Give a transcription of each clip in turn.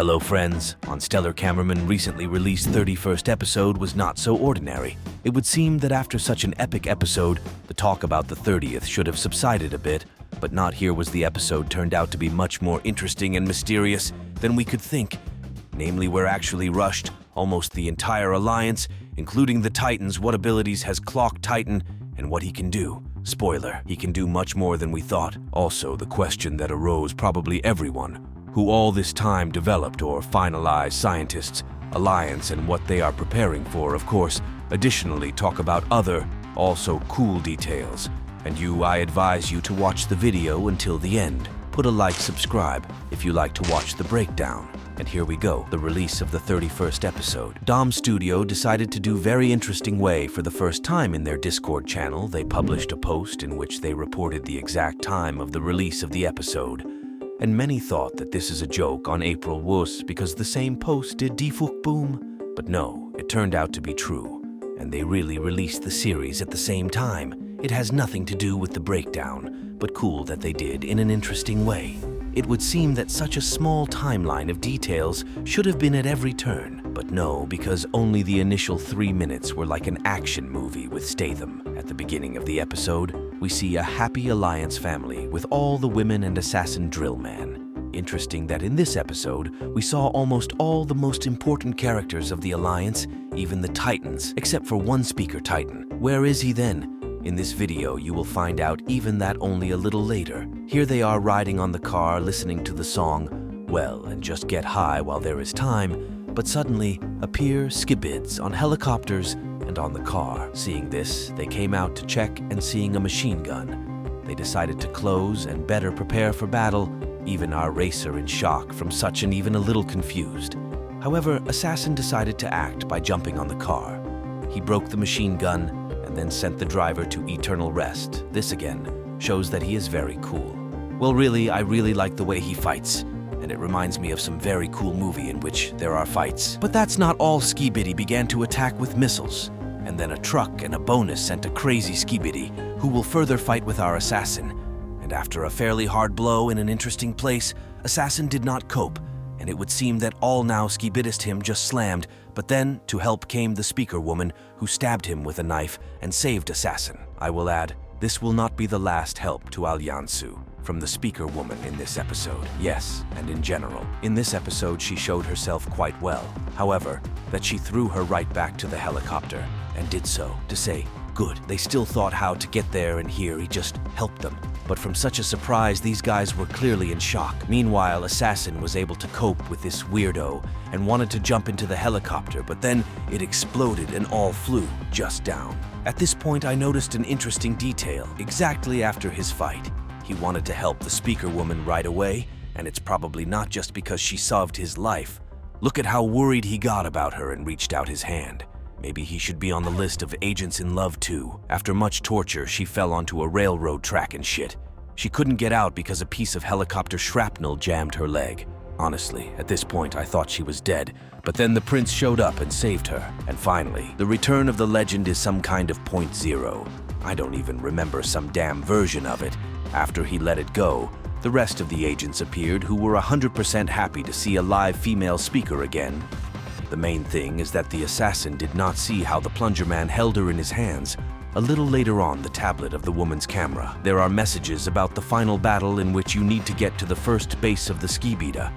Hello friends, on Stellar Cameraman recently released 31st episode was not so ordinary. It would seem that after such an epic episode, the talk about the 30th should have subsided a bit, but not here was the episode turned out to be much more interesting and mysterious than we could think. Namely, we're actually rushed almost the entire Alliance, including the Titans. What abilities has Clock Titan and what he can do? Spoiler, he can do much more than we thought. Also, the question that arose probably everyone, who all this time developed or finalized scientists, Alliance, and what they are preparing for, of course. Additionally, talk about other, also cool details. And I advise you to watch the video until the end. Put a like, subscribe if you like to watch the breakdown. And here we go, the release of the 31st episode. Dom Studio decided to do very interesting way. For the first time in their Discord channel, they published a post in which they reported the exact time of the release of the episode. And many thought that this is a joke on April Wuss because the same post did Defuk Boom. But no, it turned out to be true. And they really released the series at the same time. It has nothing to do with the breakdown, but cool that they did in an interesting way. It would seem that such a small timeline of details should have been at every turn, but no, because only the initial 3 minutes were like an action movie with Statham. At the beginning of the episode, we see a happy Alliance family with all the women and assassin drill man. Interesting that in this episode, we saw almost all the most important characters of the Alliance, even the Titans, except for one Speaker Titan. Where is he then? In this video, you will find out even that only a little later. Here they are riding on the car, listening to the song, well, and just get high while there is time, but suddenly appear Skibids on helicopters and on the car. Seeing this, they came out to check and seeing a machine gun. They decided to close and better prepare for battle, even our racer in shock from such and even a little confused. However, Assassin decided to act by jumping on the car. He broke the machine gun and then sent the driver to eternal rest. This again shows that he is very cool. Well, really, I really like the way he fights, and it reminds me of some very cool movie in which there are fights. But that's not all. Skibidi began to attack with missiles, and then a truck and a bonus sent a crazy Skibidi, who will further fight with our assassin. And after a fairly hard blow in an interesting place, Assassin did not cope, and it would seem that all now Skibidist him just slammed, but then to help came the Speaker woman who stabbed him with a knife and saved Assassin. I will add, this will not be the last help to Alyansu from the Speaker woman in this episode. Yes, and in general. In this episode, she showed herself quite well. However, that she threw her right back to the helicopter and did so to say, good. They still thought how to get there, and here he just helped them. But from such a surprise, these guys were clearly in shock. Meanwhile, Assassin was able to cope with this weirdo and wanted to jump into the helicopter, but then it exploded and all flew just down. At this point, I noticed an interesting detail. Exactly after his fight, he wanted to help the Speaker woman right away, and it's probably not just because she saved his life. Look at how worried he got about her and reached out his hand. Maybe he should be on the list of agents in love too. After much torture, she fell onto a railroad track and shit. She couldn't get out because a piece of helicopter shrapnel jammed her leg. Honestly, at this point I thought she was dead, but then the prince showed up and saved her. And finally, the return of the legend is some kind of .0. I don't even remember some damn version of it. After he let it go, the rest of the agents appeared who were 100% happy to see a live female speaker again. The main thing is that the assassin did not see how the plunger man held her in his hands. A little later on, the tablet of the woman's camera, there are messages about the final battle in which you need to get to the first base of the Skibidi.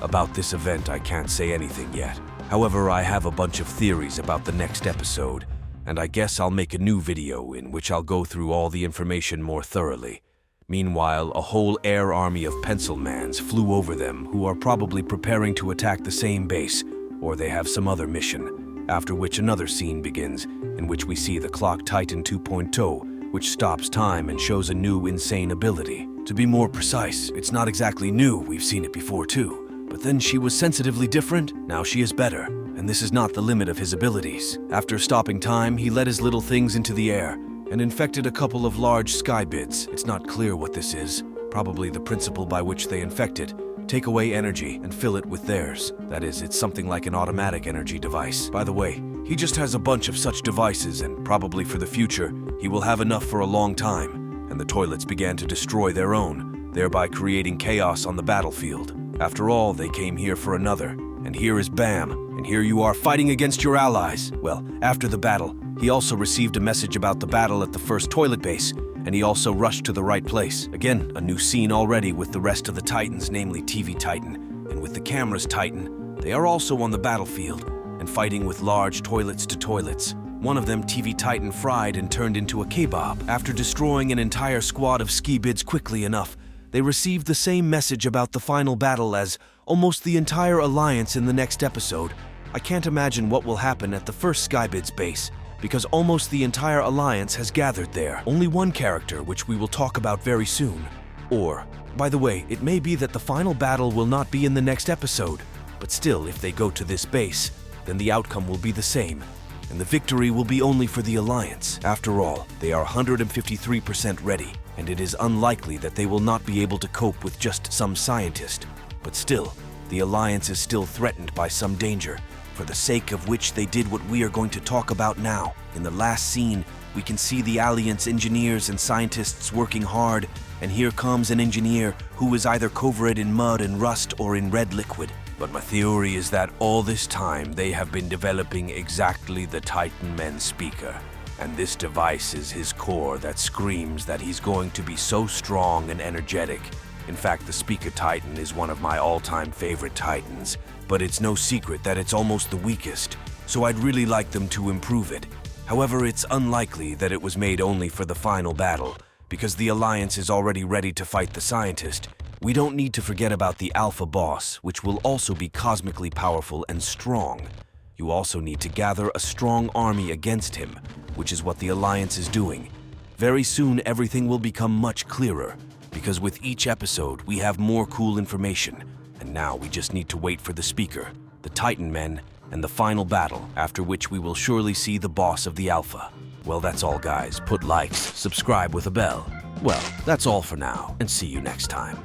About this event, I can't say anything yet. However, I have a bunch of theories about the next episode, and I guess I'll make a new video in which I'll go through all the information more thoroughly. Meanwhile, a whole air army of pencilmans flew over them who are probably preparing to attack the same base, or they have some other mission, after which another scene begins, in which we see the Clock Titan 2.0, which stops time and shows a new insane ability. To be more precise, it's not exactly new, we've seen it before too. But then she was sensitively different, now she is better, and this is not the limit of his abilities. After stopping time, he let his little things into the air, and infected a couple of large Skibids. It's not clear what this is, probably the principle by which they infect it. Take away energy and fill it with theirs. That is, it's something like an automatic energy device. By the way, he just has a bunch of such devices, and probably for the future, he will have enough for a long time. And the toilets began to destroy their own, thereby creating chaos on the battlefield. After all, they came here for another. And here is Bam, and here you are fighting against your allies. Well, after the battle, he also received a message about the battle at the first toilet base, and he also rushed to the right place. Again, a new scene already with the rest of the Titans, namely TV Titan, and with the camera's Titan. They are also on the battlefield, and fighting with large toilets to toilets. One of them, TV Titan, fried and turned into a kebab. After destroying an entire squad of Skibids quickly enough, they received the same message about the final battle as almost the entire alliance in the next episode. I can't imagine what will happen at the first Skibid's base, because almost the entire alliance has gathered there. Only one character, which we will talk about very soon. Or, by the way, it may be that the final battle will not be in the next episode, but still, if they go to this base, then the outcome will be the same, and the victory will be only for the alliance. After all, they are 153% ready, and it is unlikely that they will not be able to cope with just some scientist. But still, the alliance is still threatened by some danger, for the sake of which they did what we are going to talk about now. In the last scene, we can see the Alliance engineers and scientists working hard, and here comes an engineer who is either covered in mud and rust or in red liquid. But my theory is that all this time they have been developing exactly the Titan Men speaker. And this device is his core that screams that he's going to be so strong and energetic. In fact, the Speaker Titan is one of my all-time favorite Titans, but it's no secret that it's almost the weakest, so I'd really like them to improve it. However, it's unlikely that it was made only for the final battle, because the Alliance is already ready to fight the scientist. We don't need to forget about the Alpha Boss, which will also be cosmically powerful and strong. You also need to gather a strong army against him, which is what the Alliance is doing. Very soon, everything will become much clearer, because with each episode, we have more cool information, and now we just need to wait for the speaker, the Titan Men, and the final battle, after which we will surely see the boss of the Alpha. Well, that's all, guys. Put likes, subscribe with a bell. Well, that's all for now, and see you next time.